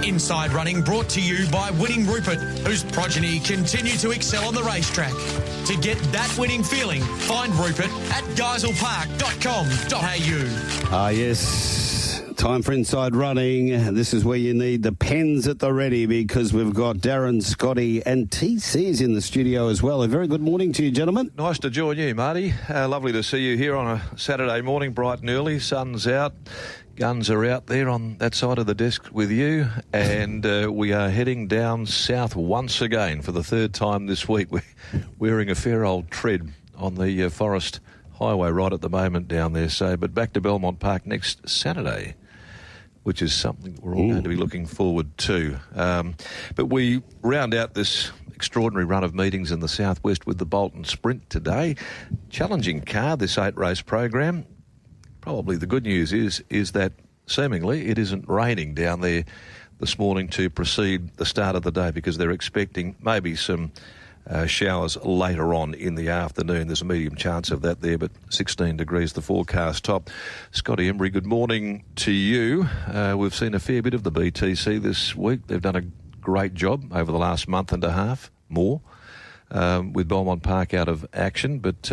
Inside Running brought to you by Winning Rupert, whose progeny continue to excel on the racetrack. To get that winning feeling, find Rupert at geiselpark.com.au. Ah, yes. Time for Inside Running. This is where you need the pens at the ready because we've got Darren, Scotty and TC is in the studio as well. A very good morning to you, gentlemen. Nice to join you, Marty. Lovely to see you here on a Saturday morning, bright and early. Sun's out. Guns are out there on that side of the desk with you, and we are heading down south once again for the third time this week. We're wearing a fair old tread on the Forest Highway right at the moment down there. So, but back to Belmont Park next Saturday, which is something we're all going to be looking forward to. But we round out this extraordinary run of meetings in the southwest with the Bolton Sprint today. Challenging car, this 8-race program. Probably the good news is that seemingly it isn't raining down there this morning to precede the start of the day because they're expecting maybe some showers later on in the afternoon. There's a medium chance of that there, but 16 degrees the forecast top. Scotty Embry, good morning to you. We've seen a fair bit of the BTC this week. They've done a great job over the last month and a half, more, with Belmont Park out of action. But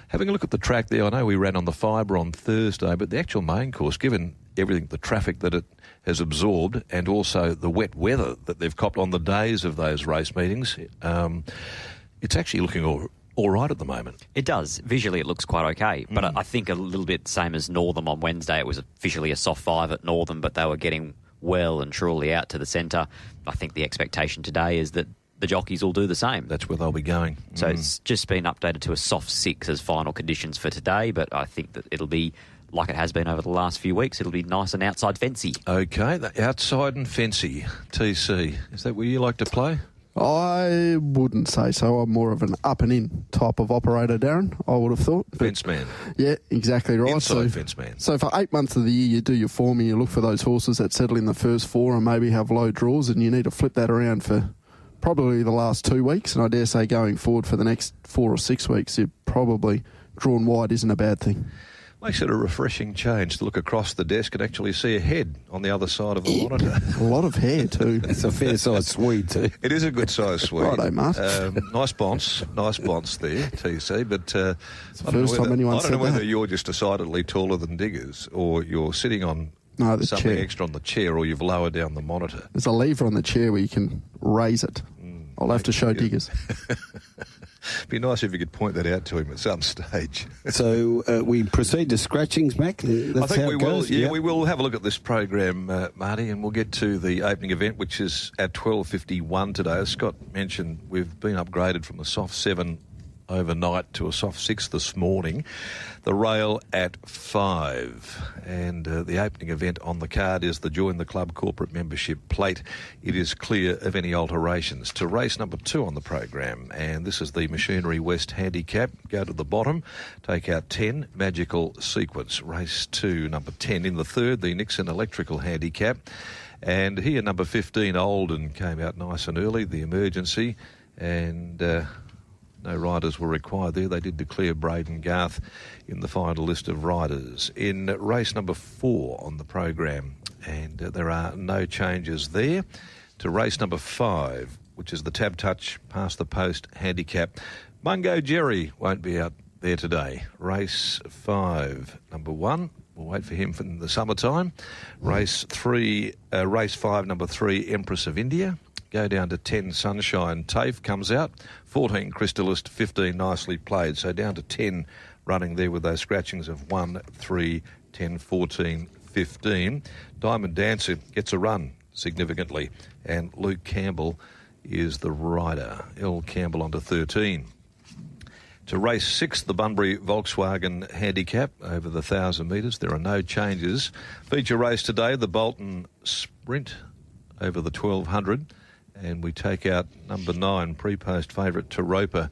having a look at the track there, I know we ran on the fibre on Thursday, but the actual main course, given everything, the traffic that it has absorbed and also the wet weather that they've copped on the days of those race meetings, it's actually looking all right at the moment. It does. Visually, it looks quite okay. But I think a little bit same as Northam on Wednesday. It was officially a soft 5 at Northam, but they were getting well and truly out to the centre. I think the expectation today is that the jockeys will do the same. That's where they'll be going. So it's just been updated to a soft 6 as final conditions for today, but I think that it'll be, like it has been over the last few weeks, it'll be nice and outside fancy. Okay, the outside and fancy. TC, is that where you like to play? I wouldn't say so. I'm more of an up-and-in type of operator, Darren, I would have thought. Fence man. Yeah, exactly right. Inside fence man. So for 8 months of the year, you do your form and you look for those horses that settle in the first 4 and maybe have low draws, and you need to flip that around for probably the last 2 weeks, and I dare say going forward for the next 4 or 6 weeks, you're probably drawn wide isn't a bad thing. Makes it a refreshing change to look across the desk and actually see a head on the other side of the monitor. A lot of hair too. It's a fair size Swede too. It is a good size Swede. Righto, Mark. Nice bonce there, TC. But it's the first time anyone said that. I don't know whether you're just decidedly taller than Diggers or you're sitting on something chair. Extra on the chair, or you've lowered down the monitor. There's a lever on the chair where you can raise it. I'll have to show Diggers. Be nice if you could point that out to him at some stage. So we proceed to scratchings, Mac? That's I think how we it will. goes? Yeah, we will have a look at this program, Marty, and we'll get to the opening event, which is at 12:51 today. As Scott mentioned, we've been upgraded from a soft 7 overnight to a soft 6 this morning. The rail at 5. And the opening event on the card is the Join the Club corporate membership plate. It is clear of any alterations. To race number 2 on the program, and this is the Machinery West Handicap. Go to the bottom, take out 10, Magical Sequence. Race 2, number 10. In the third, the Nixon Electrical Handicap. And here, number 15, Olden, came out nice and early, the Emergency. And no riders were required there. They did declare Braden Garth in the final list of riders. In race number 4 on the program, and there are no changes there. To race number 5, which is the Tab Touch past the post handicap. Mungo Jerry won't be out there today. Race 5, number 1. We'll wait for him in the summertime. Race 5, number 3, Empress of India. Go down to 10, Sunshine Tafe comes out. 14, Crystalist, 15, Nicely Played. So down to 10 running there with those scratchings of 1, 3, 10, 14, 15. Diamond Dancer gets a run significantly. And Luke Campbell is the rider. L. Campbell onto 13. To race 6, the Bunbury Volkswagen Handicap over the 1,000 metres. There are no changes. Feature race today, the Bolton Sprint over the 1,200. And we take out number 9, pre-post favourite Taropa.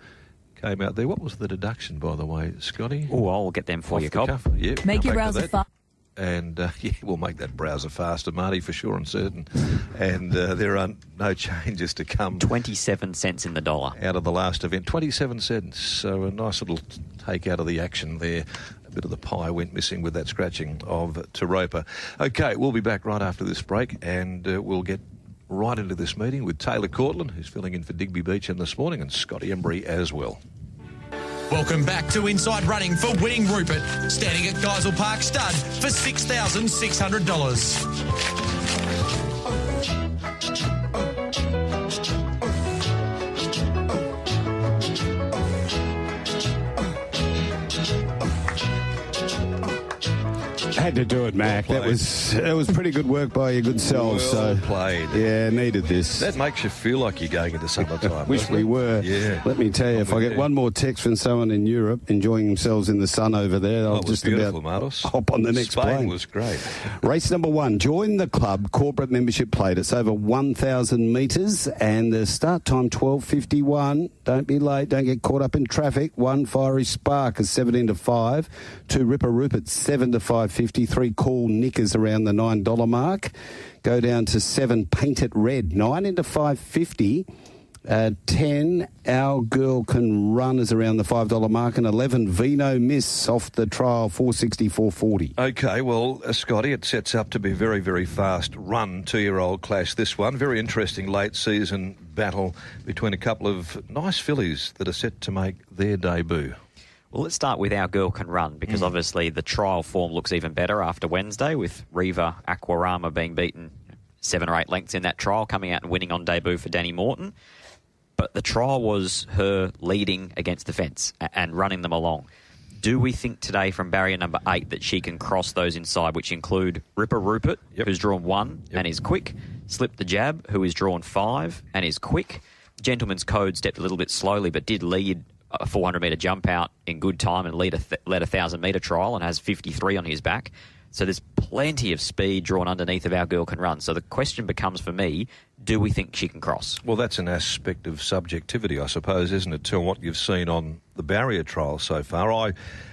Came out there. What was the deduction, by the way, Scotty? Oh, I'll get them for you, Cobb. Yeah, Make your browser fast. And yeah, we'll make that browser faster, Marty, for sure and certain. And there are no changes to come. 27 cents in the dollar. Out of the last event. 27 cents. So a nice little take out of the action there a bit of the pie went missing with that scratching of Taropa. Okay, we'll be back right after this break, and we'll get right into this meeting with Taylor Courtland, who's filling in for Digby Beach this morning, and Scotty Embry as well. Welcome back to Inside Running for Winning Rupert, standing at Geisel Park Stud for $6,600. Had to do it, Mac. That was pretty good work by your good self. Well played. Yeah, needed this. That makes you feel like you're going into summertime. Wish we were. Yeah. Let me tell you, if I get one more text from someone in Europe enjoying themselves in the sun over there, I'll just about Mardos. hop on the next Spain plane. Was great. Race number 1. Join the club corporate membership plate. It's over 1,000 metres, and the start time 12:51. Don't be late. Don't get caught up in traffic. 1 Fiery Spark is 17 to 5. 2 Ripper Rupert 7 to 5.50. 3 Cool Knickers around the $9 mark. Go down to 7 Paint It Red 9 into 5.50. 10 Our Girl Can Run is around the $5 mark, and 11 Vino Miss off the trial 4.60, 4.40. Okay, well, Scotty, it sets up to be a very, very fast run 2-year-old clash, this one. Very interesting late season battle between a couple of nice fillies that are set to make their debut. Well, let's start with Our Girl Can Run, because obviously the trial form looks even better after Wednesday, with Riva Aquarama being beaten 7 or 8 lengths in that trial, coming out and winning on debut for Danny Morton. But the trial was her leading against the fence and running them along. Do we think today from barrier number 8 that she can cross those inside, which include Ripper Rupert, who's drawn 1 and is quick, Slip the Jab, who is drawn 5 and is quick, Gentleman's Code stepped a little bit slowly but did lead a 400-metre jump out in good time and led a 1,000-metre trial and has 53 on his back. So there's plenty of speed drawn underneath of Our Girl Can Run. So the question becomes for me, do we think she can cross? Well, that's an aspect of subjectivity, I suppose, isn't it, to what you've seen on the barrier trial so far. I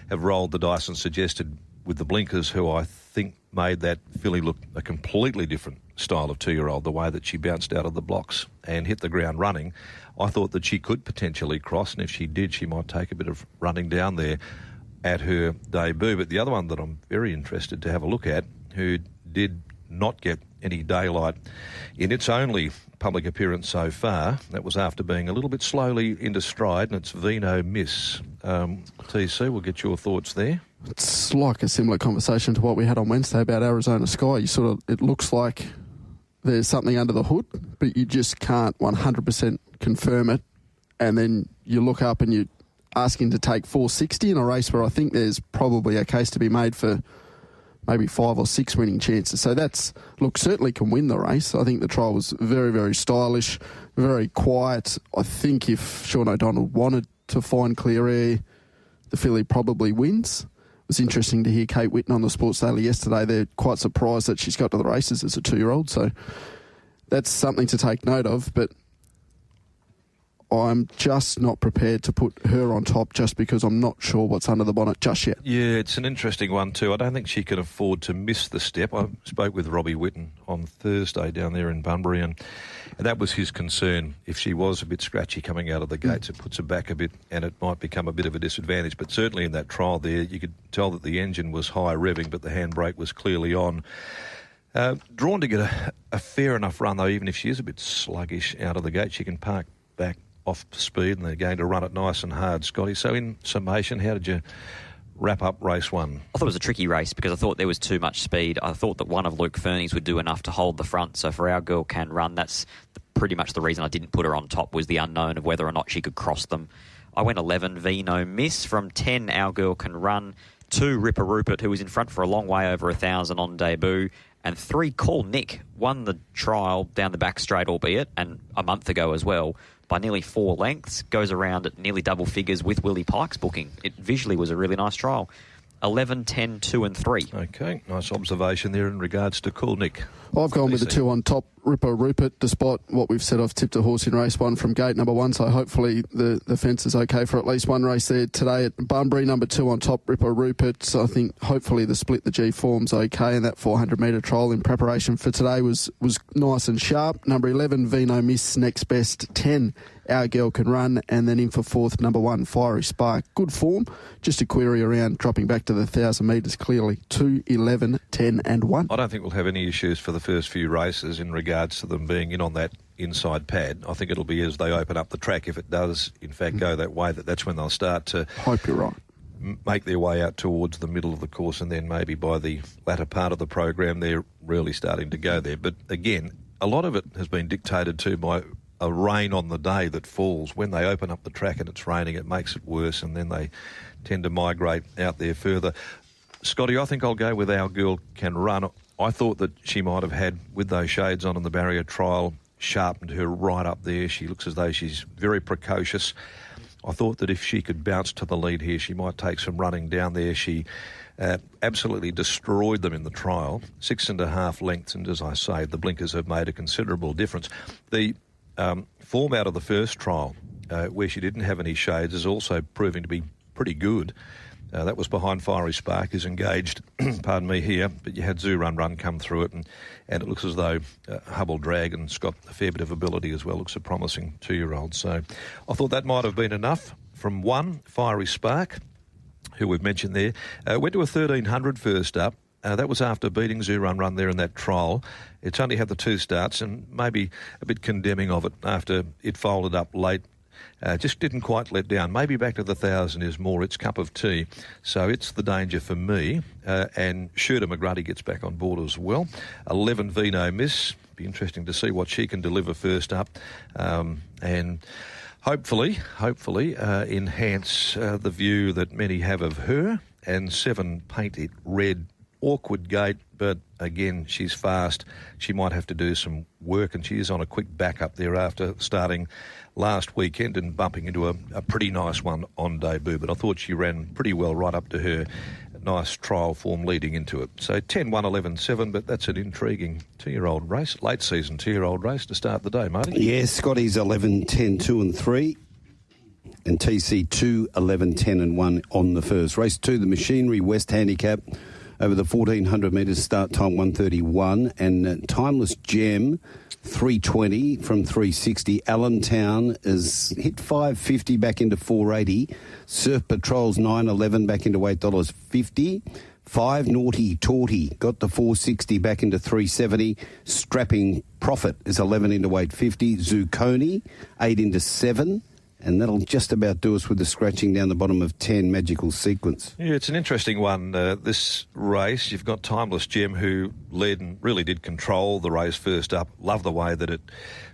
have rolled the dice and suggested with the blinkers, who I think made that filly look a completely different style of 2-year-old, the way that she bounced out of the blocks and hit the ground running. I thought that she could potentially cross, and if she did, she might take a bit of running down there at her debut. But the other one that I'm very interested to have a look at, who did not get any daylight in its only public appearance so far, that was after being a little bit slowly into stride, and it's Vino Miss. TC, we'll get your thoughts there. It's like a similar conversation to what we had on Wednesday about Arizona Sky. It looks like there's something under the hood, but you just can't 100% confirm it. And then you look up and you're asking to take 460 in a race where I think there's probably a case to be made for maybe 5 or 6 winning chances. So certainly can win the race. I think the trial was very, very stylish, very quiet. I think if Sean O'Donnell wanted to find clear air, the filly probably wins. It was interesting to hear Kate Whitten on the Sports Daily yesterday. They're quite surprised that she's got to the races as a 2-year-old. So that's something to take note of. But I'm just not prepared to put her on top just because I'm not sure what's under the bonnet just yet. Yeah, it's an interesting one too. I don't think she can afford to miss the step. I spoke with Robbie Whitten on Thursday down there in Bunbury, and that was his concern. If she was a bit scratchy coming out of the gates, it puts her back a bit and it might become a bit of a disadvantage. But certainly in that trial there, you could tell that the engine was high revving, but the handbrake was clearly on. Drawn to get a fair enough run, though, even if she is a bit sluggish out of the gate, she can park back off speed and they're going to run it nice and hard, Scotty. So in summation, how did you wrap up race 1? I thought it was a tricky race because I thought there was too much speed. I thought that one of Luke Fernie's would do enough to hold the front. So for Our Girl Can Run, that's pretty much the reason I didn't put her on top, was the unknown of whether or not she could cross them. I went 11 Vino Miss, from 10 Our Girl Can Run, 2 Ripper Rupert, who was in front for a long way over 1,000 on debut, and 3 Call Nick, won the trial down the back straight, albeit, and a month ago as well, by nearly 4 lengths, goes around at nearly double figures with Willie Pike's booking. It visually was a really nice trial. 11, 10, 2 and 3. Okay, nice observation there in regards to Cool Nick. I've gone with the 2 on top, Ripper Rupert, despite what we've said. I've tipped a horse in race 1 from gate number 1, so hopefully the fence is okay for at least one race there today at Bunbury. Number 2 on top, Ripper Rupert. So I think hopefully the split, the G form's okay, and that 400 metre trial in preparation for today was nice and sharp. Number 11, Vino Miss, next best. 10, Our Girl Can Run, and then in for 4th, number 1, Fiery Spark. Good form, just a query around dropping back to the 1,000 metres clearly. 2, 11, 10 and 1. I don't think we'll have any issues for the first few races in regards to them being in on that inside pad. I think it'll be as they open up the track, if it does in fact go that way, that's when they'll start to hope you're right, make their way out towards the middle of the course, and then maybe by the latter part of the program they're really starting to go there. But again, a lot of it has been dictated too by a rain on the day that falls. When they open up the track and it's raining, it makes it worse, and then they tend to migrate out there further. Scotty, I think I'll go with Our Girl Can Run. I thought that she might have had, with those shades on in the barrier trial, sharpened her right up there. She looks as though she's very precocious. I thought that if she could bounce to the lead here, she might take some running down there. She absolutely destroyed them in the trial. 6.5 lengths, and as I say, the blinkers have made a considerable difference. The form out of the first trial, where she didn't have any shades, is also proving to be pretty good. That was behind Fiery Spark, who's engaged, pardon me, here, but you had Zoo Run Run come through it, and it looks as though Hubble Dragon's got a fair bit of ability as well. Looks a promising 2-year-old. So I thought that might have been enough from 1, Fiery Spark, who we've mentioned there. Went to a 1,300 first up. That was after beating Zoo Run Run there in that trial. It's only had the 2 starts, and maybe a bit condemning of it after it folded up late. Just didn't quite let down. Maybe back to the 1,000 is more its cup of tea. So it's the danger for me. And Shooter McGrady gets back on board as well. 11, Vino Miss. Be interesting to see what she can deliver first up. And hopefully enhance the view that many have of her. And 7, Paint It Red. Awkward gate, but again, she's fast. She might have to do some work, and she is on a quick backup there after starting last weekend and bumping into a pretty nice one on debut. But I thought she ran pretty well right up to her nice trial form leading into it. So 10, 1, 11, 7, but that's an intriguing 2-year-old race, late season 2-year-old race to start the day, Marty. Yeah, Scotty's 11, 10, 2 and 3. And TC 2, 11, 10 and 1 on the first. Race 2, the Machinery West Handicap. Over the 1,400 metres, start time 1:31, and Timeless Gem 3:20 from 360. Allentown is hit 550 back into 480. Surf Patrol's 9:11 back into $8.50. 5 Naughty Torty got the 460 back into 370. Strapping Profit is 11 into 850. Zucconi 8 into 7. And that'll just about do us with the scratching down the bottom of 10, Magical Sequence. Yeah, it's an interesting one, this race. You've got Timeless Gem, who led and really did control the race first up. Love the way that it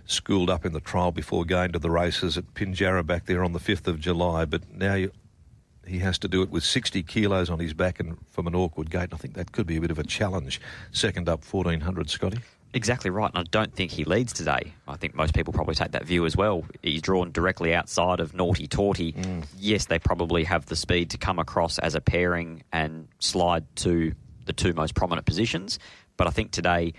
schooled up in the trial before going to the races at Pinjarra back there on the 5th of July. But now he has to do it with 60 kilos on his back and from an awkward gate. And I think that could be a bit of a challenge. Second up, 1,400, Scotty. Exactly right, and I don't think he leads today. I think most people probably take that view as well. He's drawn directly outside of Naughty Torty. Yes, they probably have the speed to come across as a pairing and slide to the 2 most prominent positions, but I think today,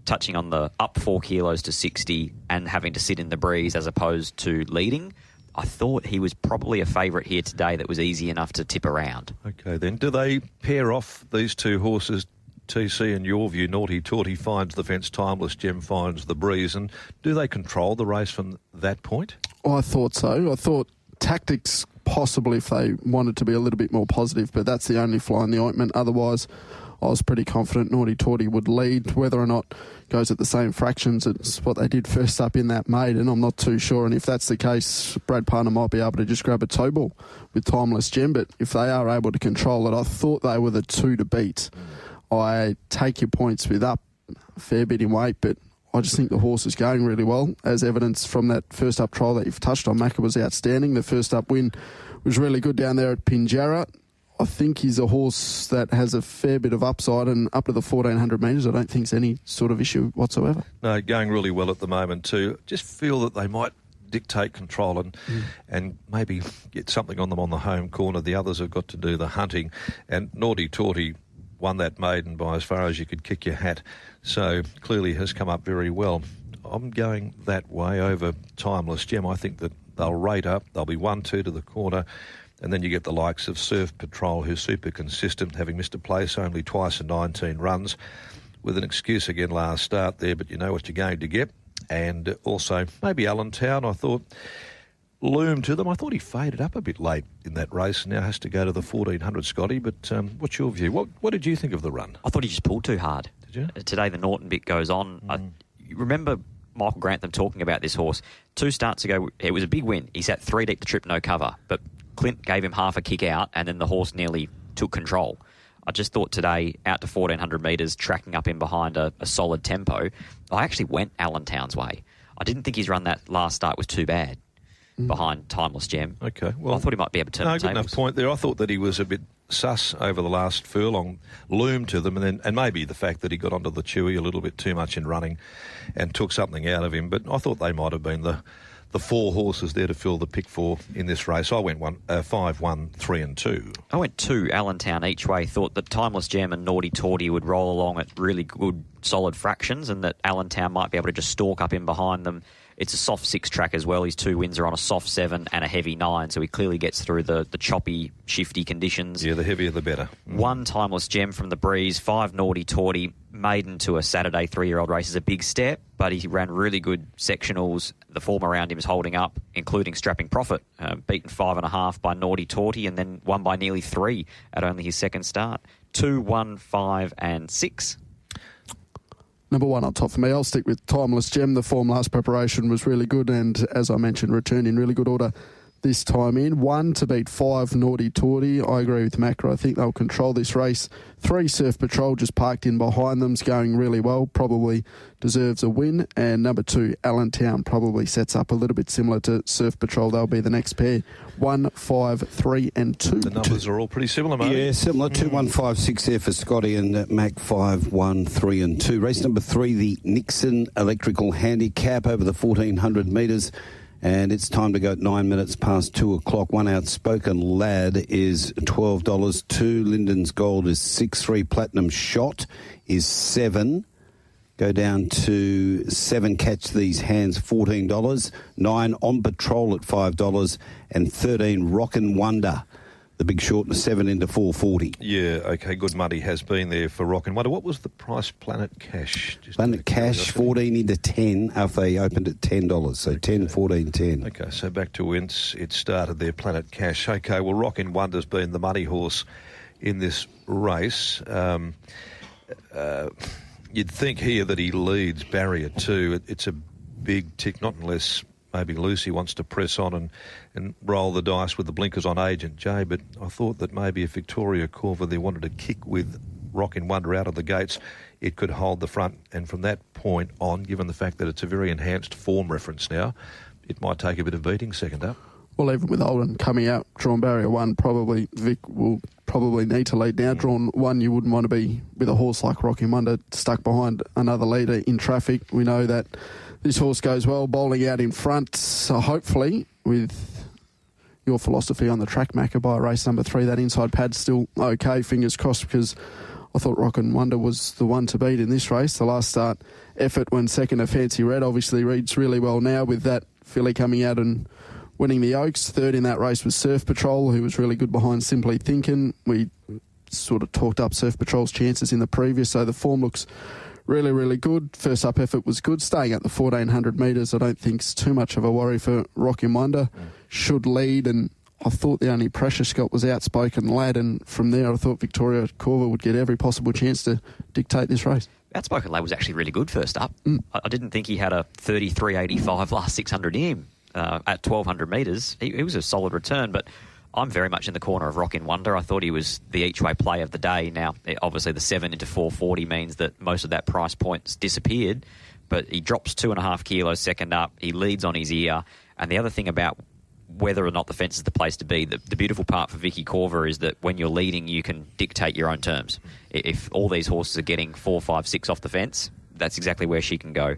touching on the up 4 kilos to 60 and having to sit in the breeze as opposed to leading, I thought he was probably a favourite here today that was easy enough to tip around. Okay, then. Do they pair off these 2 horses, TC, in your view? Naughty Torty finds the fence, Timeless Gem finds the breeze, and do they control the race from that point? I thought so. I thought tactics possibly if they wanted to be a little bit more positive, but that's the only fly in the ointment. Otherwise, I was pretty confident Naughty Torty would lead. Whether or not goes at the same fractions as what they did first up in that maiden, I'm not too sure. And if that's the case, Brad Parner might be able to just grab a toe ball with Timeless Gem. But if they are able to control it, I thought they were the 2 to beat. I take your points with up a fair bit in weight, but I just think the horse is going really well, as evidence from that first up trial that you've touched on. Macca was outstanding. The first up win was really good down there at Pinjarra. I think he's a horse that has a fair bit of upside, and up to the 1,400 metres, I don't think there's any sort of issue whatsoever. No, going really well at the moment too. Just feel that they might dictate control and maybe get something on them on the home corner. The others have got to do the hunting. And Naughty Torty won that maiden by as far as you could kick your hat. So clearly has come up very well. I'm going that way over Timeless Gem. I think that they'll rate up. They'll be 1-2 to the quarter. And then you get the likes of Surf Patrol, who's super consistent, having missed a place only twice in 19 runs, with an excuse again last start there, but you know what you're going to get. And also maybe Allentown, I thought, loomed to them. I thought he faded up a bit late in that race, now has to go to the 1400, Scotty. But what's your view? What did you think of the run? I thought he just pulled too hard. Did you? Today the Norton bit goes on. You remember Michael Grantham talking about this horse 2 starts ago. It was a big win. He sat 3 deep the trip, no cover, but Clint gave him half a kick out, and then the horse nearly took control. I just thought today, out to 1,400 metres, tracking up in behind a solid tempo, I actually went Allentown's way. I didn't think his run that last start was too bad behind Timeless Gem. Okay, well, I thought he might be able to turn the good tables. enough point there. I thought that he was a bit sus over the last furlong, loomed to them, and maybe the fact that he got onto the Chewy a little bit too much in running and took something out of him. But I thought they might have been the 4 horses there to fill the pick 4 in this race. I went 5, 1, 3 and 2. I went 2 Allentown each way. Thought that Timeless Gem and Naughty Torty would roll along at really good, solid fractions, and that Allentown might be able to just stalk up in behind them. It's a soft 6 track as well. His 2 wins are on a soft 7 and a heavy 9, so he clearly gets through the choppy, shifty conditions. Yeah, the heavier the better. 1 Timeless Gem from the breeze, 5 Naughty Torty, maiden to a Saturday 3-year-old race is a big step, but he ran really good sectionals. The form around him is holding up, including Strapping Profit, beaten 5.5 by Naughty Torty, and then won by nearly 3 at only his second start. 2, 1, 5 and 6. Number 1 on top for me. I'll stick with Timeless Gem. The form last preparation was really good, and as I mentioned, returned in really good order this time in. 1 to beat 5 Naughty Torty. I agree with Macra. I think they'll control this race. 3 Surf Patrol just parked in behind them's going really well. Probably deserves a win. And number 2 Allentown probably sets up a little bit similar to Surf Patrol. They'll be the next pair. 1, 5, 3 and 2. The numbers are all pretty similar, mate. Yeah, similar. 2, 1, 5, 6 there for Scotty and Mac. 5, 1, 3 and 2. Race number 3, the Nixon Electrical Handicap over the 1400 metres. And it's time to go at 9 minutes past 2 o'clock. 1 Outspoken Lad is $12. 2 Linden's Gold is 6. 3 Platinum Shot is 7. Go down to 7 Catch These Hands, $14. 9 On Patrol at $5. And 13 Rockin' Wonder. The Big Short and 7 into $4.40. Yeah, okay, good money has been there for Rockin' Wonder. What was the price Planet Cash? Planet Cash, 14 into 10 after they opened at $10. So 10, 14, 10. Okay, so back to when it started there, Planet Cash. Okay, well, Rockin' Wonder's been the money horse in this race. You'd think here that he leads Barrier 2. It's a big tick, not unless maybe Lucy wants to press on and roll the dice with the blinkers on Agent J, but I thought that maybe if Victoria Corver there wanted to kick with Rockin' Wonder out of the gates, it could hold the front. And from that point on, given the fact that it's a very enhanced form reference now, it might take a bit of beating second up. Well, even with Olden coming out, drawn Barrier 1, probably Vic will probably need to lead now. Drawn 1, you wouldn't want to be with a horse like Rockin' Wonder stuck behind another leader in traffic. We know that this horse goes well, bowling out in front. So hopefully, with your philosophy on the track, Macca, by race number 3, that inside pad's still okay, fingers crossed, because I thought Rockin' Wonder was the one to beat in this race. The last start effort when second to Fancy Red obviously reads really well now with that filly coming out and winning the Oaks. Third in that race was Surf Patrol, who was really good behind Simply Thinking. We sort of talked up Surf Patrol's chances in the previous, so the form looks really, really good. First up effort was good. Staying at the 1400 metres, I don't think it's too much of a worry for Rockin' Wonder. Should lead, and I thought the only pressure, Scott, was Outspoken Lad, and from there I thought Victoria Corver would get every possible chance to dictate this race. Outspoken Lad was actually really good first up. I didn't think he had a 33.85 last 600 in him at 1200 metres. He was a solid return, but I'm very much in the corner of Rockin' Wonder. I thought he was the each-way play of the day. Now, obviously, the 7 into 440 means that most of that price point's disappeared, but he drops 2.5 kilos second up. He leads on his ear. And the other thing about whether or not the fence is the place to be, the beautiful part for Vicky Corver is that when you're leading, you can dictate your own terms. If all these horses are getting 4, 5, 6 off the fence, that's exactly where she can go.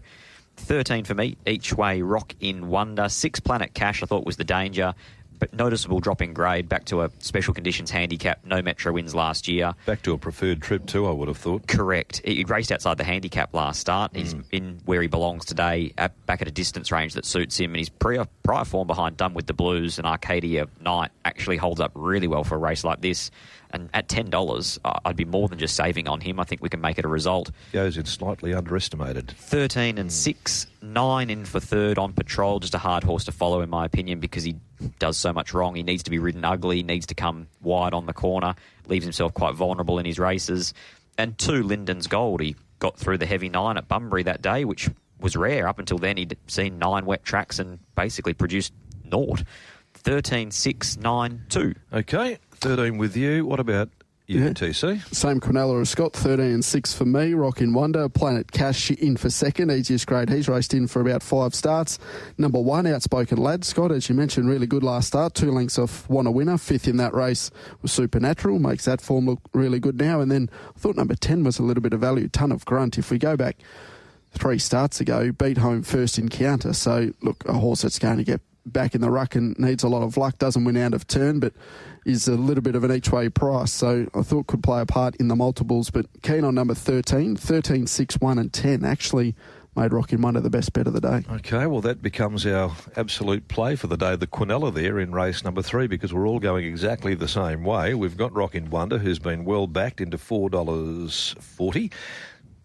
13 for me, each way Rockin' Wonder. 6 Planet Cash, I thought was the danger. but noticeable drop in grade, back to a special conditions handicap, no Metro wins last year. Back to a preferred trip too, I would have thought. Correct. He raced outside the handicap last start. He's in where he belongs today, back at a distance range that suits him, and his prior form behind Done with the Blues and Arcadia Knight actually holds up really well for a race like this. And at $10, I'd be more than just saving on him. I think we can make it a result. Goes in slightly underestimated. 13 and 6, 9 in for third on patrol. Just a hard horse to follow, in my opinion, because he does so much wrong. He needs to be ridden ugly, needs to come wide on the corner, leaves himself quite vulnerable in his races. And 2, Lyndon's Gold. He got through the heavy 9 at Bunbury that day, which was rare. Up until then, he'd seen 9 wet tracks and basically produced naught. 13, 6, 9, 2. Okay, 13 with you. What about you, TC? Same Quinella as Scott, 13 and 6 for me. Rockin' Wonder, Planet Cash in for second. Easiest grade. He's raced in for about 5 starts. Number 1, Outspoken Lad. Scott, as you mentioned, really good last start. 2 lengths off Won a Winner. 5th in that race was Supernatural. Makes that form look really good now. And then I thought number 10 was a little bit of value. Ton of Grunt. If we go back 3 starts ago, beat home first encounter. So, look, a horse that's going to get back in the ruck and needs a lot of luck, doesn't win out of turn, but is a little bit of an each-way price. So I thought could play a part in the multiples, but keen on number 13, 13, 6, 1 and 10. Actually made Rockin' Wonder the best bet of the day. Okay, well, that becomes our absolute play for the day, the Quinella there in race number 3, because we're all going exactly the same way. We've got Rockin' Wonder, who's been well backed into $4.40.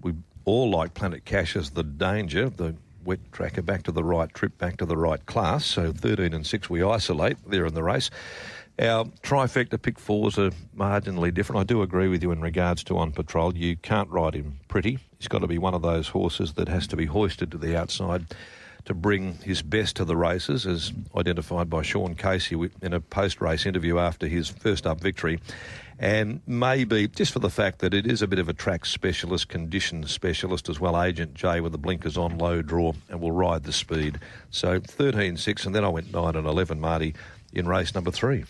We all like Planet Cash as the danger, the wet tracker back to the right trip, back to the right class. So 13 and 6 we isolate there in the race. Our trifecta pick 4s are marginally different. I do agree with you in regards to On Patrol. You can't ride him pretty. He's got to be one of those horses that has to be hoisted to the outside to bring his best to the races, as identified by Sean Casey in a post-race interview after his first up victory. And maybe, just for the fact that it is a bit of a track specialist, condition specialist as well, Agent J with the blinkers on, low draw, and will ride the speed. So 13, 6, and then I went 9 and 11, Marty, in race number 3.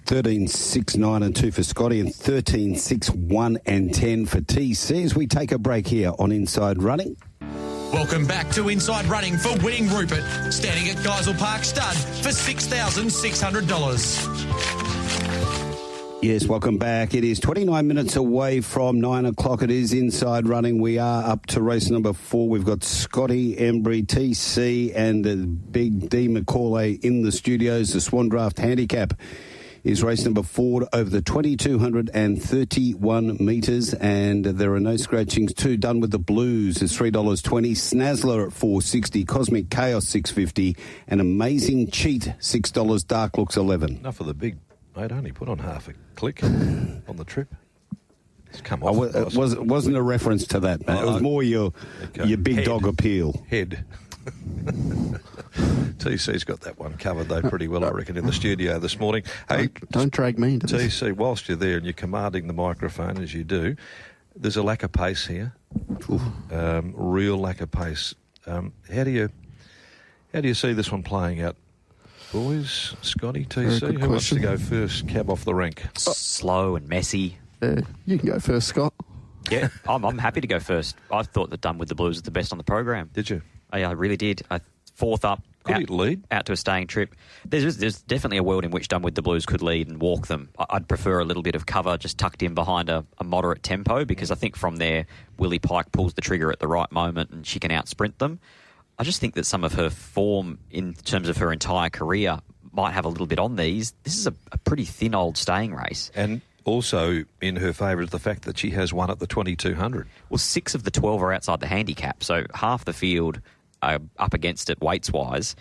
13, 6, 9 and 2 for Scotty, and 13, 6, 1 and 10 for TC as we take a break here on Inside Running. Welcome back to Inside Running for Winning Rupert, standing at Geisel Park Stud for $6,600. Yes, welcome back. It is 29 minutes away from 9 o'clock. It is Inside Running. We are up to race number 4. We've got Scotty Embry, TC, and the Big D McAullay in the studios. The Swan Draft Handicap is race number 4 over the 2,231 metres, and there are no scratchings. 2 Done with the Blues is $3.20. Snazzler at $4.60. Cosmic Chaos $6.50, and Amazing Cheat $6. Dark Looks $11. Enough of the big mate, only put on half a click on the trip. It's come off. It wasn't a reference to that, mate. It was more your big dog appeal. Head. TC's got that one covered, though, pretty well, I reckon, in the studio this morning. Hey, don't drag me into this. TC, whilst you're there and you're commanding the microphone, as you do, there's a lack of pace here. Real lack of pace. How do you see this one playing out? Boys, Scotty, TC, who wants to go first? Cab off the rank. Slow and messy. You can go first, Scott. Yeah, I'm happy to go first. I thought that Done with the Blues was the best on the program. Did you? I really did. 4th up. Could he lead? Out to a staying trip. There's definitely a world in which Done with the Blues could lead and walk them. I'd prefer a little bit of cover just tucked in behind a moderate tempo, because I think from there, Willie Pike pulls the trigger at the right moment and she can out-sprint them. I just think that some of her form in terms of her entire career might have a little bit on these. This is a pretty thin old staying race. And also in her favour is the fact that she has won at the 2,200. Well, 6 of the 12 are outside the handicap, so half the field are up against it weights-wise.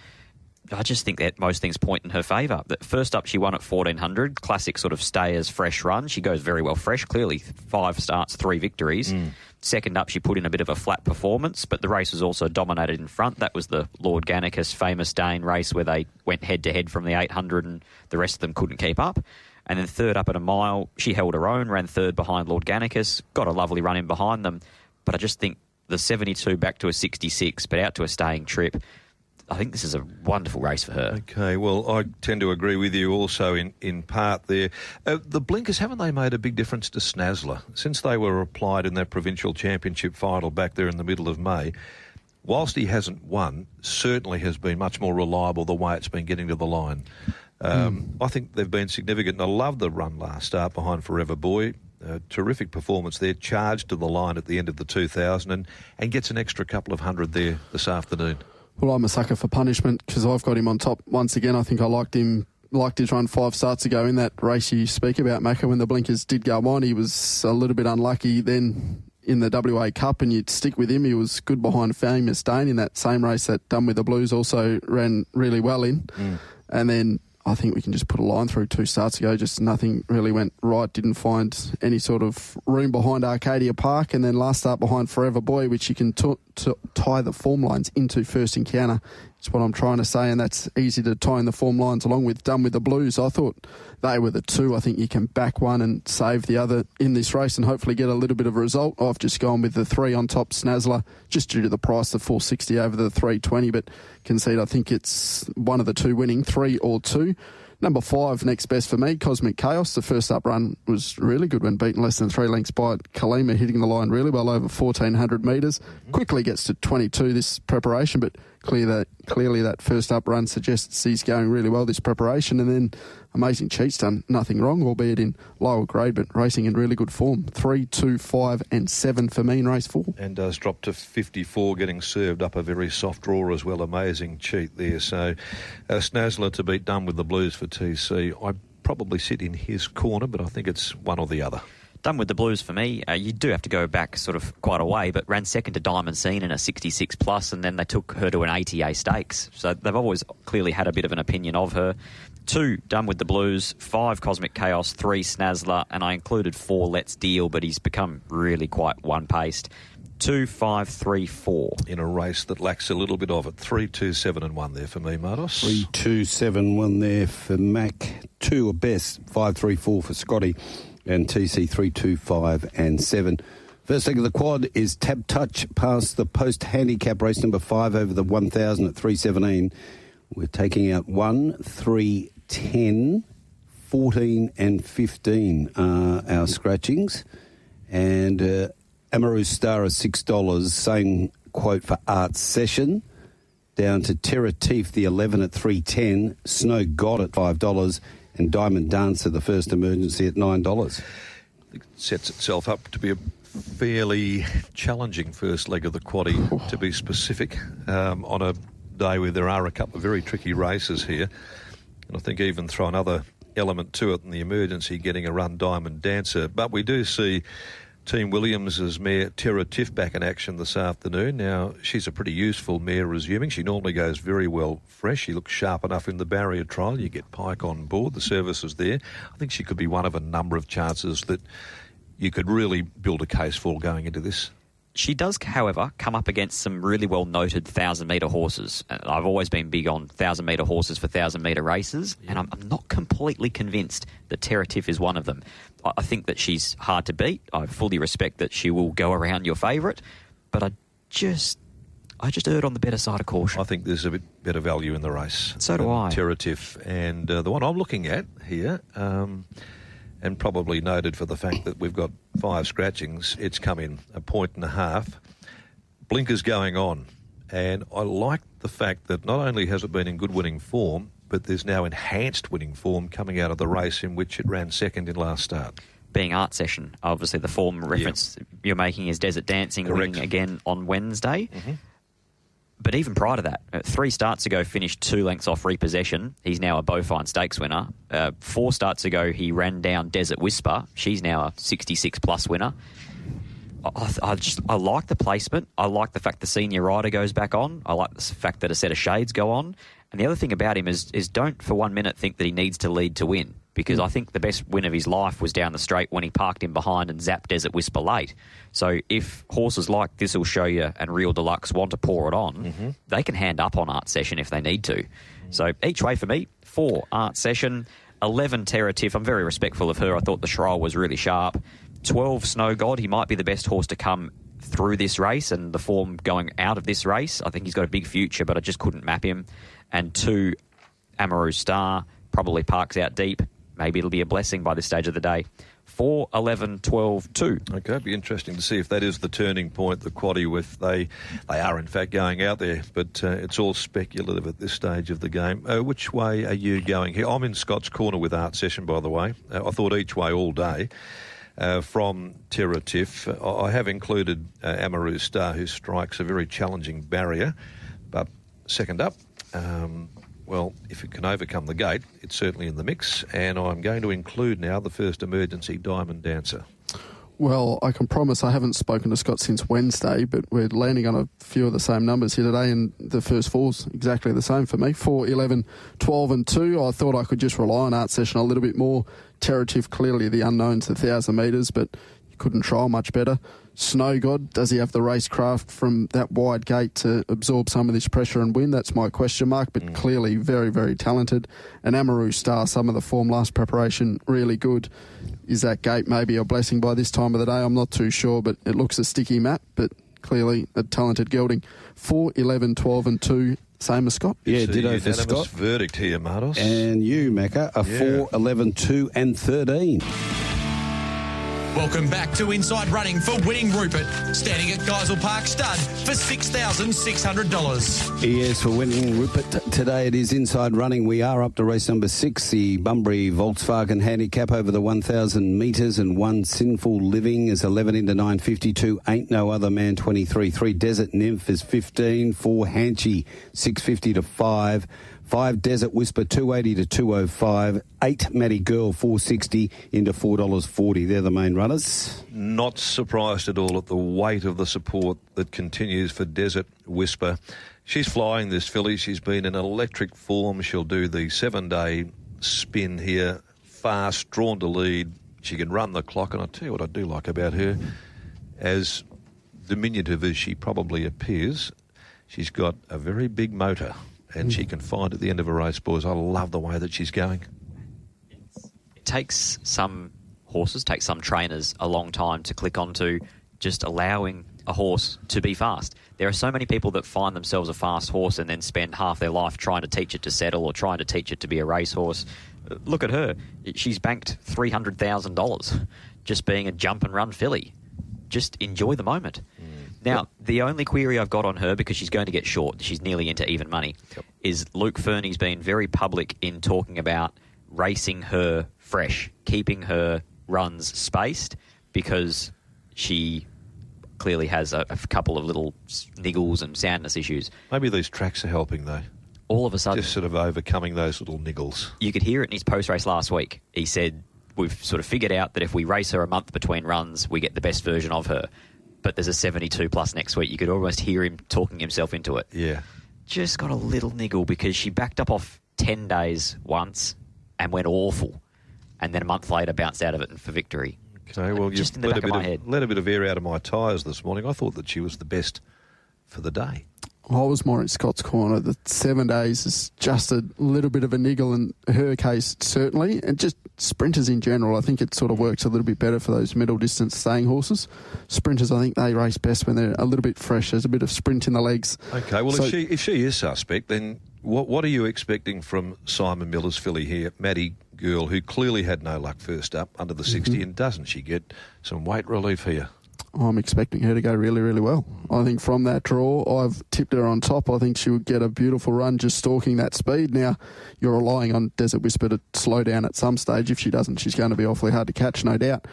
I just think that most things point in her favour. First up, she won at 1,400, classic sort of stayers fresh run. She goes very well fresh, clearly 5 starts, 3 victories. Second up, she put in a bit of a flat performance, but the race was also dominated in front. That was the Lord Gannicus famous Dane race where they went head-to-head from the 800 and the rest of them couldn't keep up. And then third up at a mile, she held her own, ran third behind Lord Gannicus, got a lovely run in behind them. But I just think the 72 back to a 66, but out to a staying trip, I think this is a wonderful race for her. Okay, well, I tend to agree with you also in part there. The blinkers, haven't they made a big difference to Snazzler? Since they were applied in that provincial championship final back there in the middle of May, whilst he hasn't won, certainly has been much more reliable the way it's been getting to the line. I think they've been significant. I love the run last start behind Forever Boy. Terrific performance there, charged to the line at the end of the 2000 and gets an extra couple of hundred there this afternoon. Well, I'm a sucker for punishment because I've got him on top once again. I think I liked his run 5 starts ago in that race you speak about, Macca. When the blinkers did go on, he was a little bit unlucky then in the WA Cup, and you'd stick with him. He was good behind Famous Dane in that same race that Done With the Blues also ran really well in. And then I think we can just put a line through 2 starts ago. Just nothing really went right. Didn't find any sort of room behind Arcadia Park. And then last start behind Forever Boy, which you can tie the form lines into first encounter. It's what I'm trying to say, and that's easy to tie in the form lines along with Done With the Blues. I thought they were the 2. I think you can back one and save the other in this race and hopefully get a little bit of a result. I've just gone with the 3 on top, Snazzler, just due to the price of 460 over the 320, but concede I think it's one of the 2 winning, 3 or 2. Number 5, next best for me, Cosmic Chaos. The first up run was really good when beaten less than 3 lengths by Kalima, hitting the line really well over 1,400 metres. Quickly gets to 22 this preparation, but clearly that first up run suggests he's going really well this preparation. And then Amazing Cheat's done nothing wrong, albeit in lower grade, but racing in really good form. 3, 2, 5 and 7 for me in race 4. And does drop to 54, getting served up a very soft draw as well. Amazing Cheat there. So Snazzler to beat Done With the Blues for TC. I probably sit in his corner, but I think it's one or the other. Done With the Blues for me. You do have to go back sort of quite a way, but ran second to Diamond Scene in a 66 plus, and then they took her to an ATA Stakes. So they've always clearly had a bit of an opinion of her. 2, Done With the Blues. 5, Cosmic Chaos. 3, Snazzler. And I included 4, Let's Deal, but he's become really quite one-paced. 2, 5, 3, 4. In a race that lacks a little bit of it. 3, 2, 7 and 1 there for me, Mardos. 3, 2, 7, 1 there for Mac. 2 are best. 5, 3, 4 for Scotty. And TC 3, 2, 5 and 7. First leg of the quad is Tab Touch past the post handicap race number 5 over the 1,000 at 3:17. We're taking out 1, 3, 10, 14 and 15 are our scratchings. And Amaru Star is $6. Same quote for Art Session. Down to Terra Teef, the 11 at 3:10. Snow God at $5. And Diamond Dancer, the first emergency, at $9. It sets itself up to be a fairly challenging first leg of the quaddie, to be specific, on a day where there are a couple of very tricky races here. And I think even throw another element to it in the emergency, getting a run Diamond Dancer. But we do see Team Williams' mare Terra Tiff back in action this afternoon. Now, she's a pretty useful mare resuming. She normally goes very well fresh. She looks sharp enough in the barrier trial. You get Pike on board. The service is there. I think she could be one of a number of chances that you could really build a case for going into this. She does, however, come up against some really well-noted 1,000-metre horses. I've always been big on 1,000-metre horses for 1,000-metre races, and I'm not completely convinced that Terra Tiff is one of them. I think that she's hard to beat. I fully respect that she will go around your favourite, but I just erred on the better side of caution. I think there's a bit better value in the race. So do I. Terra Tiff. And the one I'm looking at here, and probably noted for the fact that we've got 5 scratchings, it's come in 1.5 points. Blinkers going on. And I like the fact that not only has it been in good winning form, but there's now enhanced winning form coming out of the race in which it ran second in last start. Being Art Session, obviously the form reference you're making is Desert Dancing, Correct. winning again on Wednesday. Mm-hmm. But even prior to that, 3 starts ago, finished 2 lengths off Repossession. He's now a Beaufine Stakes winner. 4 starts ago, he ran down Desert Whisper. She's now a 66-plus winner. I like the placement. I like the fact the senior rider goes back on. I like the fact that a set of shades go on. And the other thing about him is don't for 1 minute think that he needs to lead to win, because I think the best win of his life was down the straight when he parked him behind and zapped Desert Whisper late. So if horses like This Will Show You and Real Deluxe want to pour it on, they can hand up on Art Session if they need to. So each way for me, 4 Art Session, 11 Terra Tiff. I'm very respectful of her. I thought the trial was really sharp. 12 Snow God. He might be the best horse to come through this race and the form going out of this race. I think he's got a big future, but I just couldn't map him. And 2 Amaru Star, probably parks out deep. maybe it'll be a blessing by this stage of the day. 4, 11, 12, 2. Okay, it'd be interesting to see if that is the turning point, the quaddie, with they are in fact going out there, but it's all speculative at this stage of the game. Which way are you going here? I'm in Scott's corner with Art Session, by the way. I thought each way all day. From Terra Tiff, I have included Amaru Star, who strikes a very challenging barrier, but second up, well, if it can overcome the gate, it's certainly in the mix, and I'm going to include now the first emergency Diamond Dancer. Well, I can promise I haven't spoken to Scott since Wednesday, but we're landing on a few of the same numbers here today, and the first four's exactly the same for me. 4, 11, 12 and 2. I thought I could just rely on Art Session a little bit more. Terrative, clearly the unknown's the 1,000 metres, but you couldn't trial much better. Snow God, does he have the racecraft from that wide gate to absorb some of this pressure and win? That's my question mark, but clearly very, very talented. And Amaru Star, some of the form last preparation, really good. Is that gate maybe a blessing by this time of the day? I'm not too sure, but it looks a sticky map, but clearly a talented gelding. 4, 11, 12 and 2, same as Scott. Yeah, it's ditto a for unanimous Scott. verdict here, Mardos. And you, Macca, a 4, 11, 2 and 13. Welcome back to Inside Running for Winning Rupert, standing at Geisel Park Stud for $6,600. Yes, for Winning Rupert today it is Inside Running. We are up to race number 6, the Bunbury Volkswagen Handicap over the 1,000 metres, and One Sinful Living is 11 into 9.52. Ain't No Other Man 23. 3 Desert Nymph is 15. 4 Hanchy 6.50 to 5. 5 Desert Whisper 280 to 205. 8 Matty Girl 460 into $4.40. They're the main runners. Not surprised at all at the weight of the support that continues for Desert Whisper. She's flying this filly. She's been in electric form. She'll do the 7-day spin here. Fast, drawn to lead. She can run the clock. And I'll tell you what I do like about her. As diminutive as she probably appears, she's got a very big motor. And she can find at the end of a race, boys. I love the way that she's going. It takes some horses, takes some trainers a long time to click onto just allowing a horse to be fast. There are so many people that find themselves a fast horse and then spend half their life trying to teach it to settle or trying to teach it to be a racehorse. Look at her. She's banked $300,000 just being a jump and run filly. Just enjoy the moment. Now, the only query I've got on her, because she's going to get short, she's nearly into even money, is Luke Fernie's been very public in talking about racing her fresh, keeping her runs spaced, because she clearly has a couple of little niggles and soundness issues. Maybe these tracks are helping, though. All of a sudden, Just sort of overcoming those little niggles. You could hear it in his post-race last week. He said, we've sort of figured out that if we race her a month between runs, we get the best version of her. But there's a 72 plus next week. You could almost hear him talking himself into it. Yeah. Just got a little niggle because she backed up off 10 days once and went awful. And then a month later bounced out of it for victory. Okay, well, just you've in the back of my head. let a bit of air out of my tyres this morning. I thought that she was the best for the day. I was more in Scott's corner. The 7 days is just a little bit of a niggle in her case, certainly. And just sprinters in general, I think it sort of works a little bit better for those middle distance staying horses. Sprinters, I think they race best when they're a little bit fresh. There's a bit of sprint in the legs. Okay, well, if she is suspect, then what are you expecting from Simon Miller's filly here, Matty Girl, who clearly had no luck first up under the 60, and doesn't she get some weight relief here? I'm expecting her to go really, really well. I think from that draw, I've tipped her on top. I think she would get a beautiful run just stalking that speed. Now, you're relying on Desert Whisper to slow down at some stage. If she doesn't, she's going to be awfully hard to catch, no doubt.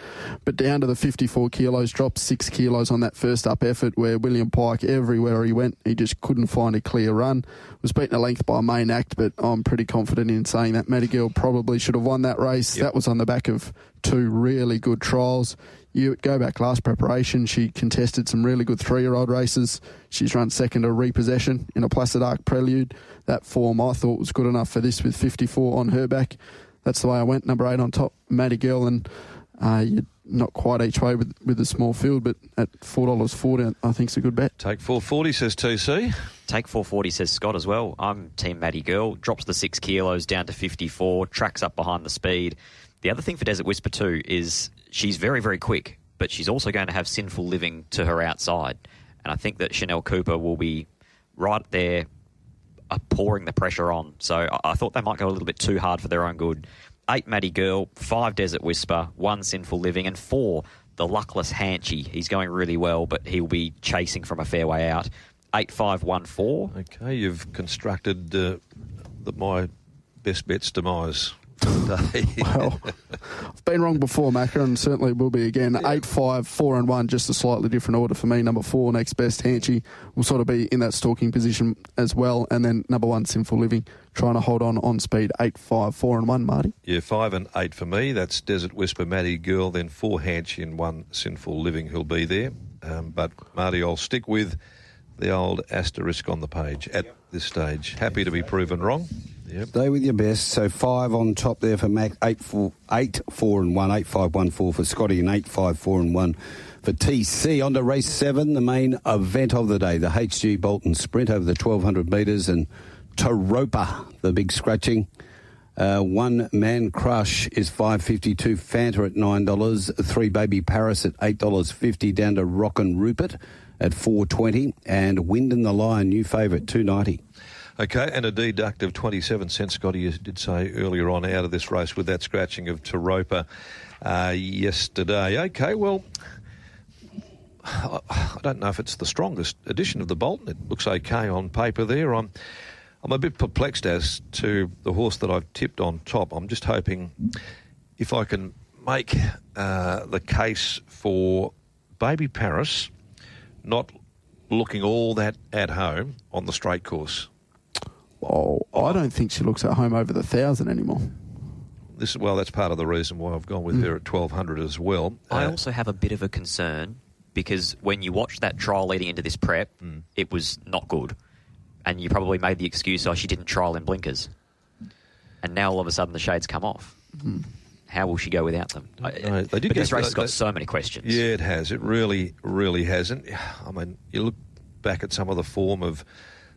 But down to the 54 kilos, dropped 6 kilos on that first up effort where William Pike, everywhere he went, he just couldn't find a clear run. Was beaten a length by Main Act, but I'm pretty confident in saying that Matty Girl probably should have won that race. That was on the back of 2 really good trials. You go back last preparation, she contested some really good 3-year-old races. She's run second to Repossession in a Placid Arc Prelude. That form I thought was good enough for this with 54 on her back. That's the way I went. Number 8 on top, Matty Girl, and you're not quite each way with a small field, but at $4.40, I think it's a good bet. Take 440, says TC. Take 440, says Scott as well. I'm Team Matty Girl. Drops the 6 kilos down to 54, tracks up behind the speed. The other thing for Desert Whisper too is she's very, very quick, but she's also going to have Sinful Living to her outside. And I think that Chanel Cooper will be right there pouring the pressure on. So I thought they might go a little bit too hard for their own good. 8 Maddie Girl, 5 Desert Whisper, 1 Sinful Living, and 4 The Luckless Hanchy. He's going really well, but he'll be chasing from a fair way out. 8-5-1-4. Okay, you've constructed my best bet's demise today. Well, I've been wrong before, Macca, and certainly will be again. 8-5-4-1, just a slightly different order for me. Number 4, next best, Hanchy, will sort of be in that stalking position as well. And then number 1, Sinful Living, trying to hold on speed. 8-5-4-1, Marty. Yeah, 5 and 8 for me. That's Desert Whisper, Maddie Girl, then 4 Hanchy and 1 Sinful Living who'll be there. But, Marty, I'll stick with the old asterisk on the page at this stage. Happy to be proven wrong. Yep. Stay with your best. So 5 on top there for Mac. 8-4-1, 8-5-1-4 for Scotty, and 8-5-4-1 for TC. On to race 7, the main event of the day, the HG Bolton Sprint over the 1,200 metres, and Taropa, the big scratching. One Man Crush is $5.52. Fanta at $9. 3 Baby Paris at $8.50. Down to Rockin' Rupert at $4.20, and Wind in the Lion, new favourite, $2.90. Okay, and a deduct of 27 cents, Scotty, you did say earlier on, out of this race with that scratching of Taropa yesterday. Okay, well, I don't know if it's the strongest edition of the Bolton. It looks okay on paper there. I'm a bit perplexed as to the horse that I've tipped on top. I'm just hoping if I can make the case for Baby Paris not looking all that at home on the straight course. Oh, I don't think she looks at home over the 1,000 anymore. That's part of the reason why I've gone with her at 1,200 as well. I also have a bit of a concern because when you watch that trial leading into this prep, it was not good. And you probably made the excuse, she didn't trial in blinkers. And now all of a sudden the shades come off. How will she go without them? This race has got so many questions. Yeah, it has. It really, really hasn't. I mean, you look back at some of the form of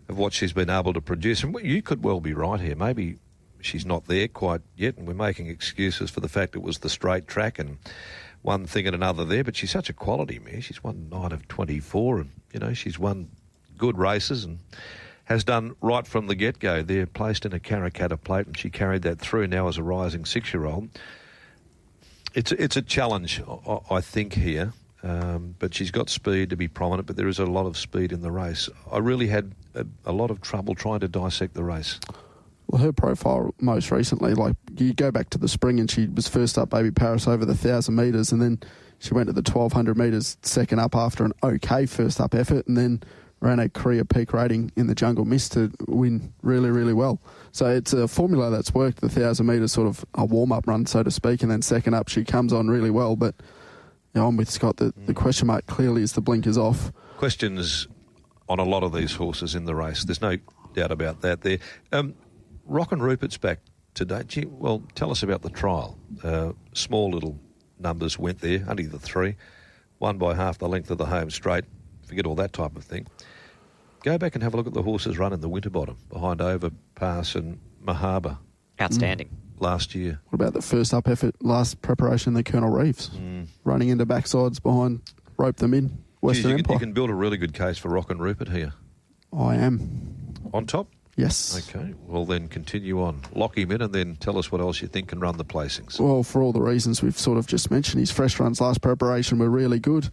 what she's been able to produce, and you could well be right here. Maybe she's not there quite yet, and we're making excuses for the fact it was the straight track and one thing and another there, but she's such a quality mare. She's won 9 of 24, and, she's won good races and has done right from the get-go. They're placed in a Karrakatta plate, and she carried that through now as a rising 6-year-old. It's a challenge, I think, here, but she's got speed to be prominent, but there is a lot of speed in the race. I really had a lot of trouble trying to dissect the race. Well, her profile most recently, you go back to the spring and she was first up Baby Paris over the 1,000 metres, and then she went to the 1,200 metres second up after an okay first up effort, and then ran a career peak rating in the Jungle Mist to win really, really well. So it's a formula that's worked. The 1,000 metres sort of a warm-up run, so to speak, and then second up she comes on really well. But I'm with Scott. The question mark clearly is the blinkers off. Questions on a lot of these horses in the race. There's no doubt about that there. Rockin' Rupert's back today. Well, tell us about the trial. Small little numbers went there, only the 3. Won by half the length of the home straight. Forget all that type of thing. Go back and have a look at the horses run in the Winterbottom behind Overpass and Mahaba. Outstanding. Last year. What about the first up effort, last preparation, the Colonel Reeves? Running into backsides behind, rope them in, Western Empire. You can build a really good case for Rockin' Rupert here. I am. On top? Yes. Okay, well then continue on. Lock him in and then tell us what else you think can run the placings. Well, for all the reasons we've sort of just mentioned, his fresh runs last preparation were really good.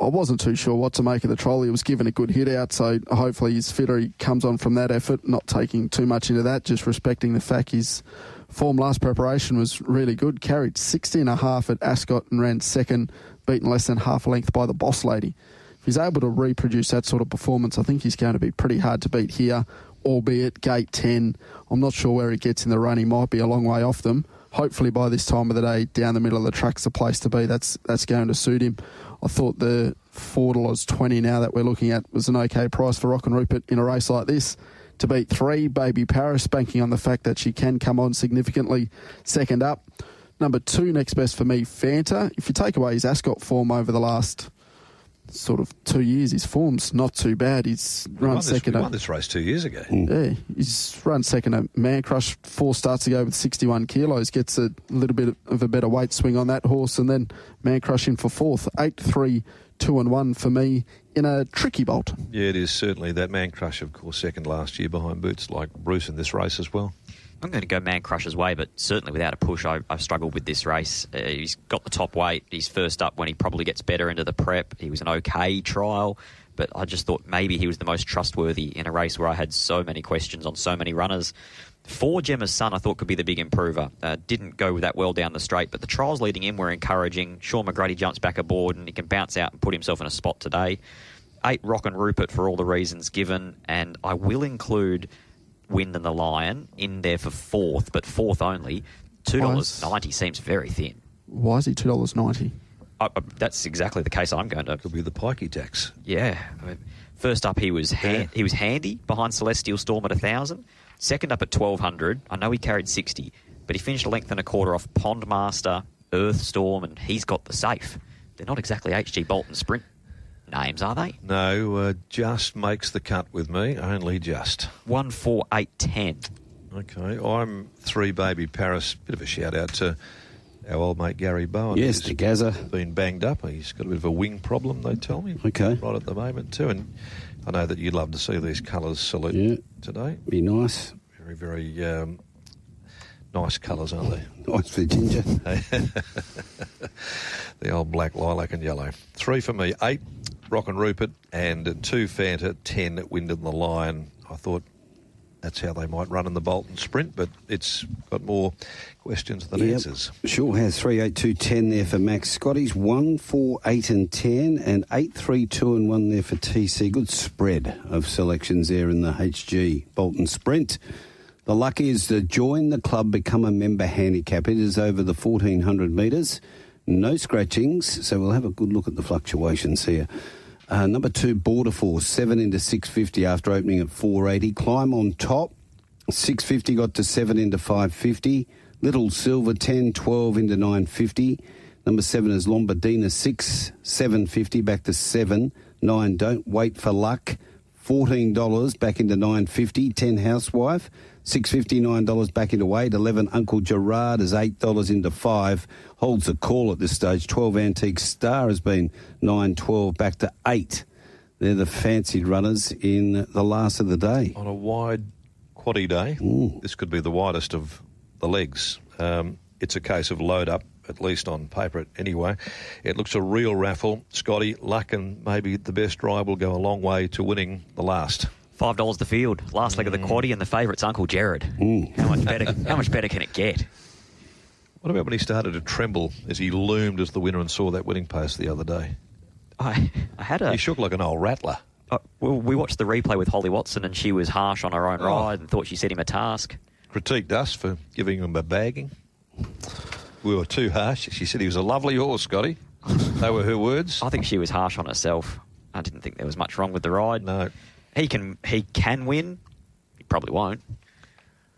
I wasn't too sure what to make of the trial. He was given a good hit out, so hopefully he's fitter. He comes on from that effort, not taking too much into that, just respecting the fact his form last preparation was really good. Carried 60.5 at Ascot and ran second, beaten less than half a length by the Boss Lady. If he's able to reproduce that sort of performance, I think he's going to be pretty hard to beat here, albeit gate 10. I'm not sure where he gets in the run. He might be a long way off them. Hopefully by this time of the day, down the middle of the track's the place to be. That's going to suit him. I thought the $4.20 now that we're looking at was an okay price for Rockin' Rupert in a race like this. To beat 3, Baby Paris, banking on the fact that she can come on significantly second up. Number 2, next best for me, Fanta. If you take away his Ascot form over the last sort of 2 years, his form's not too bad. He's run second. He won this race 2 years ago. Yeah, he's run second at Man Crush 4 starts ago with 61 kilos. Gets a little bit of a better weight swing on that horse, and then Man Crush in for 4th. 8-3, 2-1 for me in a tricky Bolton. Yeah, it is certainly. That Man Crush, of course, second last year behind boots like Bruce in this race as well. I'm going to go Man Crusher's way, but certainly without a push, I've struggled with this race. He's got the top weight. He's first up when he probably gets better into the prep. He was an okay trial, but I just thought maybe he was the most trustworthy in a race where I had so many questions on so many runners. 4 Gemma's Son I thought could be the big improver. Didn't go that well down the straight, but the trials leading in were encouraging. Sean McGrady jumps back aboard and he can bounce out and put himself in a spot today. 8 Rock and Rupert for all the reasons given, and I will include Wind and the Lion in there for 4th, but 4th only. $2.90 seems very thin. Why is he $2.90? That's exactly the case I'm going to. Could be the pikey tax. Yeah. First up, he was handy behind Celestial Storm at 1,000. Second up at 1,200. I know he carried 60, but he finished a length and a quarter off Pondmaster, Earthstorm, and he's got the safe. They're not exactly HG Bolton Sprint names, are they? No, just makes the cut with me, only just. 1, 4, 8, 10. Okay, I'm 3 Baby Paris. Bit of a shout out to our old mate Gary Bowen. Yes, to Gaza. Been banged up. He's got a bit of a wing problem, they tell me. Okay. Right at the moment too. And I know that you'd love to see these colours salute today. Be nice. Very, very nice colours, aren't they? Nice for ginger. The old black, lilac and yellow. 3 for me. 8 Rock and Rupert and 2 Fanta, 10 Wind and the Lion. I thought that's how they might run in the Bolton Sprint, but it's got more questions than answers. Sure has. 3, 8, 2, 10 there for Max Scotty's. 1, 4, 8 and 10 and 8, 3, 2 and 1 there for TC. Good spread of selections there in the HG Bolton Sprint. The luck is to join the club, become a member handicap. It is over the 1,400 metres. No scratchings, so we'll have a good look at the fluctuations here. Number 2, Border Force, 7 into 650 after opening at 480. Climb on top, 650 got to 7 into 550. Little Silver, 10, 12 into 950. Number 7 is Lombardina, 6, 750 back to 7. 9, Don't Wait for Luck, $14 back into 950. 10, Housewife, $6.59 back into 8. 11, Uncle Gerard is $8 into 5. Holds the call at this stage. 12, Antique Star has been 9, 12 back to 8. They're the fancied runners in the last of the day. On a wide quaddie day, this could be the widest of the legs. It's a case of load up, at least on paper anyway. It looks a real raffle. Scotty, luck and maybe the best drive will go a long way to winning the last. $5 the field. Last leg of the quaddie, and the favourite's Uncle Jared. How much better can it get? What about when he started to tremble as he loomed as the winner and saw that winning post the other day? He shook like an old rattler. Well, we watched the replay with Holly Watson, and she was harsh on her own ride and thought she set him a task. Critiqued us for giving him a bagging. We were too harsh. She said he was a lovely horse, Scotty. They were her words. I think she was harsh on herself. I didn't think there was much wrong with the ride. No. He can win. He probably won't.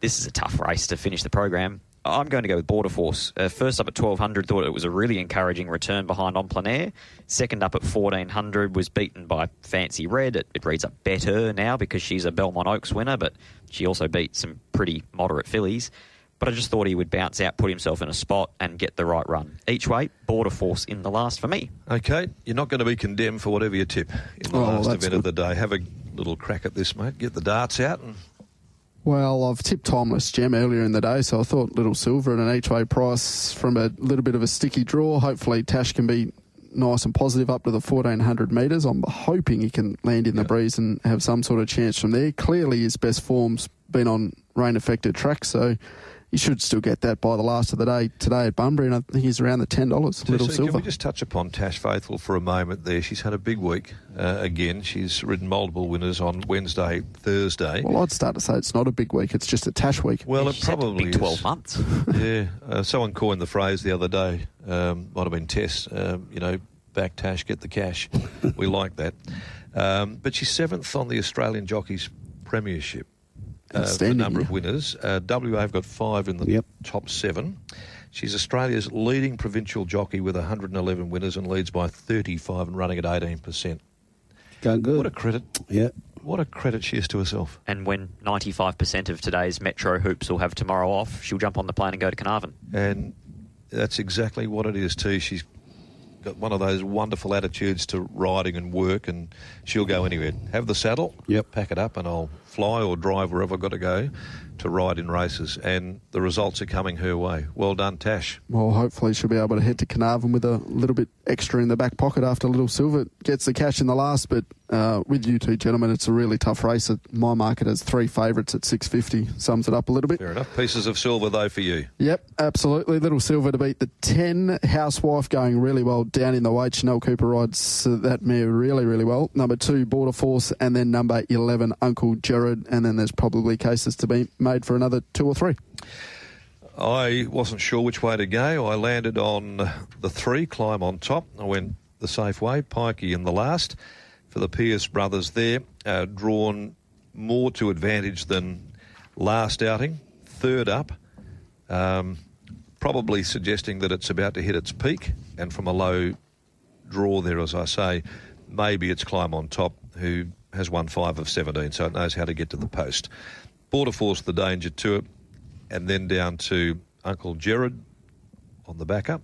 This is a tough race to finish the program. I'm going to go with Border Force. First up at 1,200, thought it was a really encouraging return behind En Plein Air. Second up at 1,400, was beaten by Fancy Red. It reads up better now because she's a Belmont Oaks winner, but she also beat some pretty moderate fillies. But I just thought he would bounce out, put himself in a spot and get the right run. Each way, Border Force in the last for me. Okay, you're not going to be condemned for whatever you tip in the last event of the day. Have a little crack at this, mate. Get the darts out. Well, I've tipped Timeless Gem earlier in the day, so I thought Little Silver at an each-way price from a little bit of a sticky draw. Hopefully Tash can be nice and positive up to the 1,400 metres. I'm hoping he can land in the breeze and have some sort of chance from there. Clearly his best form's been on rain-affected tracks, so you should still get that by the last of the day today at Bunbury, and I think he's around the $10, Little Silver. Can we just touch upon Tash Faithful for a moment there? She's had a big week again. She's ridden multiple winners on Wednesday, Thursday. Well, I'd start to say it's not a big week, it's just a Tash week. Well, it probably big 12 months. Yeah. Someone coined the phrase the other day, might have been Tess, back Tash, get the cash. We like that. But she's 7th on the Australian Jockeys Premiership. The number of winners. WA have got 5 in the top 7. She's Australia's leading provincial jockey with 111 winners and leads by 35 and running at 18%. Going good. What a credit. Yeah. What a credit she is to herself. And when 95% of today's Metro hoops will have tomorrow off, she'll jump on the plane and go to Carnarvon. And that's exactly what it is too. She's got one of those wonderful attitudes to riding and work, and she'll go anywhere. Have the saddle, pack it up, and I'll fly fly or drive wherever I've got to go to ride in races, and the results are coming her way. Well done, Tash. Well, hopefully she'll be able to head to Carnarvon with a little bit extra in the back pocket after Little Silver gets the cash in the last. But with you two gentlemen, it's a really tough race. My market has 3 favourites at $6.50. Sums it up a little bit. Fair enough. Pieces of silver, though, for you. Yep, absolutely. Little Silver to beat the 10. Housewife going really well down in the weight. Chanel Cooper rides that mare really, really well. Number 2, Border Force, and then number 11, Uncle Jared. And then there's probably cases to be made for another 2 or 3. I wasn't sure which way to go. I landed on the 3, Climb on Top. I went the safe way, Pikey in the last. For the Pierce brothers there, drawn more to advantage than last outing. Third up, probably suggesting that it's about to hit its peak. And from a low draw there, as I say, maybe it's Climb on Top, who has won 5 of 17, so it knows how to get to the post. Border Force, the danger to it, and then down to Uncle Jared on the backup.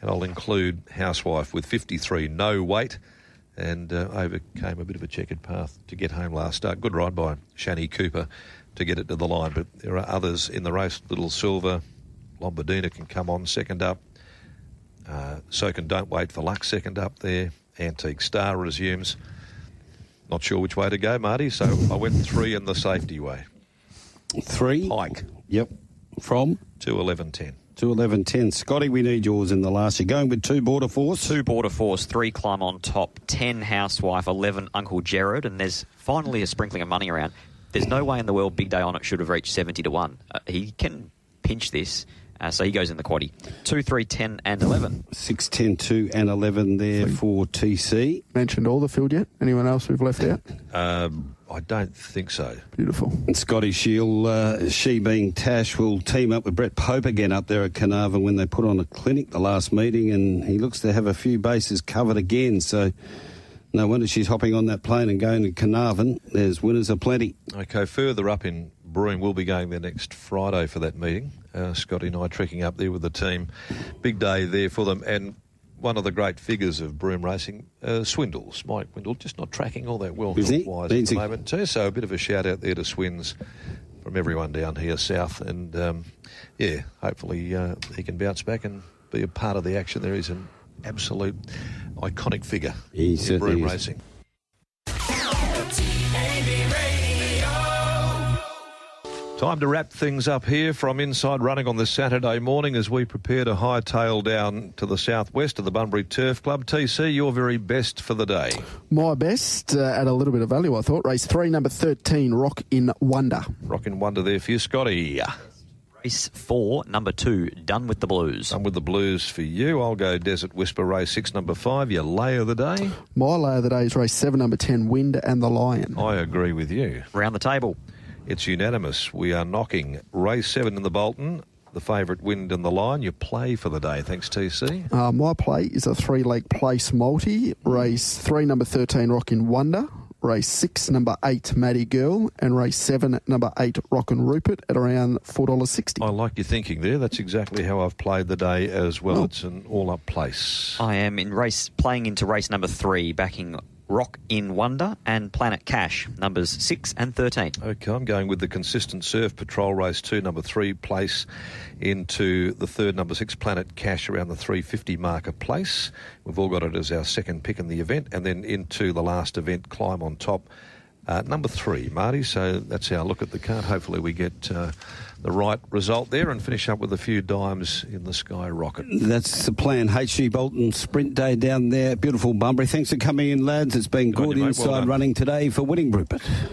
And I'll include Housewife with 53, no weight, and overcame a bit of a checkered path to get home last start. Good ride by Shani Cooper to get it to the line, but there are others in the race. Little Silver, Lombardina can come on second up. So can Don't Wait for Luck second up there. Antique Star resumes. Not sure which way to go, Marty, so I went 3 in the safety way. 3? Pike. Yep. From? 2:11.10. 2:11.10. Scotty, we need yours in the last. You're going with 2 Border Force? 2 Border Force, 3 Climb on Top, 10 Housewife, 11 Uncle Jared, and there's finally a sprinkling of money around. There's no way in the world Big Day On It should have reached 70 to 1. He can pinch this, so he goes in the quaddie. 2, 3, 10 and 11. 6, 10, 2 and 11 there for TC. Mentioned all the field yet? Anyone else we've left out? I don't think so. Beautiful. And Scotty Shield, she being Tash, will team up with Brett Pope again up there at Carnarvon when they put on a clinic the last meeting, and he looks to have a few bases covered again, so no wonder she's hopping on that plane and going to Carnarvon. There's winners aplenty. Okay, further up in Broome, we'll be going there next Friday for that meeting. Scotty and I trekking up there with the team. Big day there for them, and one of the great figures of Broome racing, Swindles. Mike Windle, just not tracking all that well health-wise at the moment too. So a bit of a shout out there to Swins from everyone down here south. And, hopefully he can bounce back and be a part of the action there. He's an absolute iconic figure in Broome racing. Time to wrap things up here from Inside Running on this Saturday morning as we prepare to hightail down to the southwest of the Bunbury Turf Club. TC, your very best for the day. My best, at a little bit of value, I thought. Race 3, number 13, Rock in Wonder. Rock in Wonder there for you, Scotty. Race 4, number 2, Done with the Blues. Done with the Blues for you. I'll go Desert Whisper, race 6, number 5. Your lay of the day? My lay of the day is race 7, number 10, Wind and the Lion. I agree with you. Round the table. It's unanimous. We are knocking race 7 in the Bolton, the favourite Wind and the Lion. Your play for the day. Thanks, TC. My play is a 3-leg place multi. Race 3, number 13, Rock in Wonder. Race 6, number 8, Maddie Girl. And race 7, number 8, Rock and Rupert at around $4.60. I like your thinking there. That's exactly how I've played the day as well. It's an all-up place. I am playing into race number 3, backing Rock in Wonder and Planet Cash, numbers 6 and 13. Okay, I'm going with the consistent Surf Patrol race 2, number 3 place into the third, number 6 Planet Cash around the 350 marker place. We've all got it as our second pick in the event, and then into the last event, Climb on Top, number 3, Marty. So that's our look at the card. Hopefully we get the right result there and finish up with a few dimes in the Sky Rocket. That's the plan. HG Bolton Sprint Day down there. Beautiful Bunbury. Thanks for coming in, lads. It's been good inside running today for Winning Rupert.